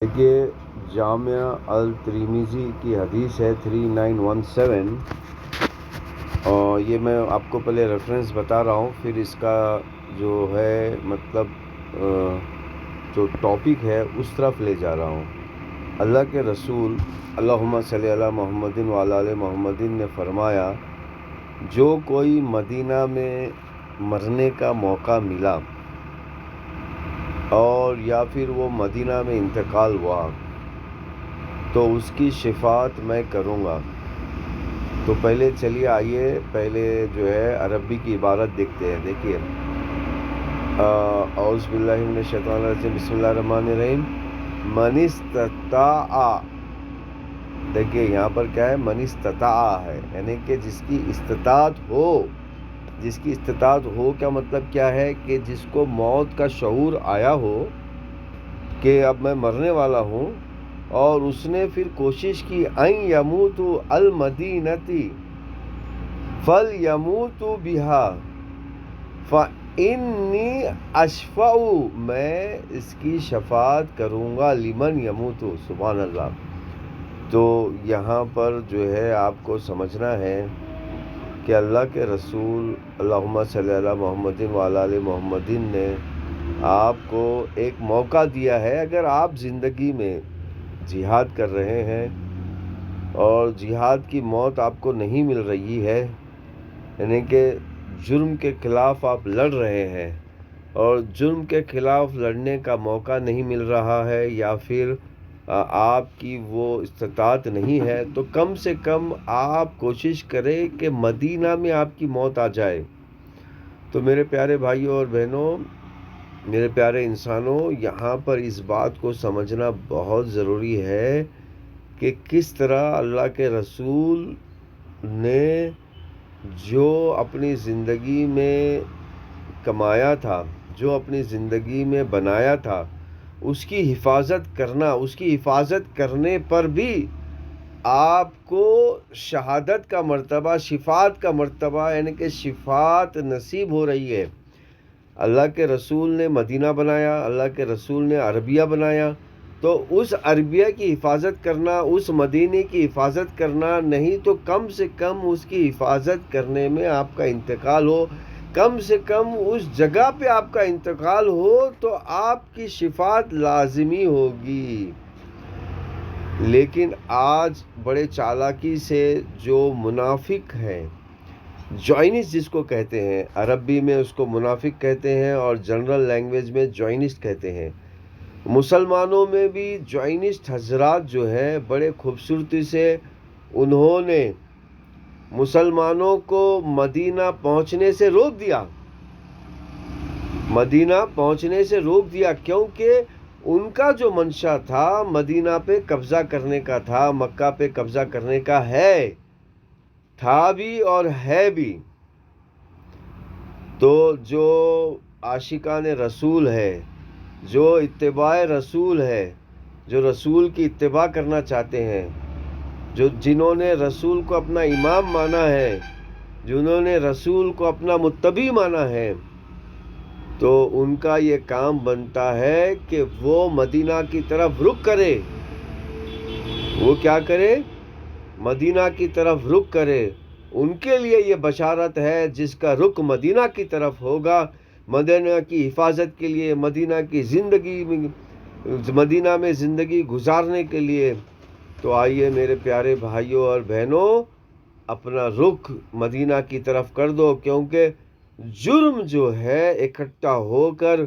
دیکھیے، جامعہ الترمذی کی حدیث ہے 3917، اور یہ میں آپ کو پہلے ریفرنس بتا رہا ہوں، پھر اس کا جو ہے مطلب جو ٹاپک ہے اس طرف لے جا رہا ہوں۔ اللہ کے رسول اللہم صلی علی محمد وعلی آل محمد نے فرمایا، جو کوئی مدینہ میں مرنے کا موقع ملا اور یا پھر وہ مدینہ میں انتقال ہوا تو اس کی شفاعت میں کروں گا۔ تو پہلے چلیے آئیے پہلے جو ہے عربی کی عبارت دیکھتے ہیں۔ دیکھیے، اعوذ باللہ من الشیطان الرجیم، بسم اللہ الرحمن الرحیم۔ من استطاع، دیکھیے یہاں پر کیا ہے، من استطاع ہے، یعنی کہ جس کی استطاعت ہو۔ جس کی استطاعت ہو کیا مطلب کیا ہے؟ کہ جس کو موت کا شعور آیا ہو کہ اب میں مرنے والا ہوں، اور اس نے پھر کوشش کی ان یموت المدینتی فلیموت بہا فانی اشفع، میں اس کی شفاعت کروں گا لمن یموت، سبحان اللہ۔ تو یہاں پر جو ہے آپ کو سمجھنا ہے کہ اللہ کے رسول اللہم صلی علی محمد وعلی آل محمد نے آپ کو ایک موقع دیا ہے۔ اگر آپ زندگی میں جہاد کر رہے ہیں اور جہاد کی موت آپ کو نہیں مل رہی ہے، یعنی کہ جرم کے خلاف آپ لڑ رہے ہیں اور جرم کے خلاف لڑنے کا موقع نہیں مل رہا ہے، یا پھر آپ کی وہ استطاعت نہیں ہے، تو کم سے کم آپ کوشش کریں کہ مدینہ میں آپ کی موت آ جائے۔ تو میرے پیارے بھائیوں اور بہنوں، میرے پیارے انسانوں، یہاں پر اس بات کو سمجھنا بہت ضروری ہے کہ کس طرح اللہ کے رسول نے جو اپنی زندگی میں کمایا تھا، جو اپنی زندگی میں بنایا تھا، اس کی حفاظت کرنا، اس کی حفاظت کرنے پر بھی آپ کو شہادت کا مرتبہ، شفاعت کا مرتبہ، یعنی کہ شفاعت نصیب ہو رہی ہے۔ اللہ کے رسول نے مدینہ بنایا، اللہ کے رسول نے عربیہ بنایا، تو اس عربیہ کی حفاظت کرنا، اس مدینے کی حفاظت کرنا، نہیں تو کم سے کم اس کی حفاظت کرنے میں آپ کا انتقال ہو، کم سے کم اس جگہ پہ آپ کا انتقال ہو تو آپ کی شفاعت لازمی ہوگی۔ لیکن آج بڑے چالاکی سے جو منافق ہیں، جوائنسٹ جس کو کہتے ہیں، عربی میں اس کو منافق کہتے ہیں اور جنرل لینگویج میں جوائنسٹ کہتے ہیں، مسلمانوں میں بھی جوائنسٹ حضرات جو ہیں بڑے خوبصورتی سے انہوں نے مسلمانوں کو مدینہ پہنچنے سے روک دیا، مدینہ پہنچنے سے روک دیا، کیونکہ ان کا جو منشا تھا مدینہ پہ قبضہ کرنے کا تھا، مکہ پہ قبضہ کرنے کا تھا بھی اور ہے بھی۔ تو جو عاشقان رسول ہے، جو اتباع رسول ہے، جو رسول کی اتباع کرنا چاہتے ہیں، جنہوں نے رسول کو اپنا امام مانا ہے، جنہوں نے رسول کو اپنا متبع مانا ہے، تو ان کا یہ کام بنتا ہے کہ وہ مدینہ کی طرف رخ کرے۔ وہ کیا کرے؟ مدینہ کی طرف رخ کرے۔ ان کے لیے یہ بشارت ہے جس کا رخ مدینہ کی طرف ہوگا، مدینہ کی حفاظت کے لیے، مدینہ میں زندگی گزارنے کے لیے۔ تو آئیے میرے پیارے بھائیوں اور بہنوں، اپنا رخ مدینہ کی طرف کر دو، کیونکہ جرم جو ہے اکٹھا ہو کر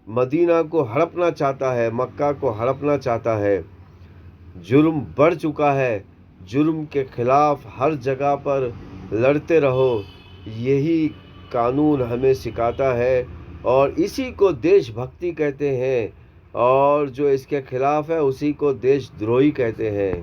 مدینہ کو ہڑپنا چاہتا ہے، مکہ کو ہڑپنا چاہتا ہے۔ جرم بڑھ چکا ہے، جرم کے خلاف ہر جگہ پر لڑتے رہو، یہی قانون ہمیں سکھاتا ہے، اور اسی کو دیش بھکتی کہتے ہیں، اور جو اس کے خلاف ہے اسی کو دیش دروہی کہتے ہیں۔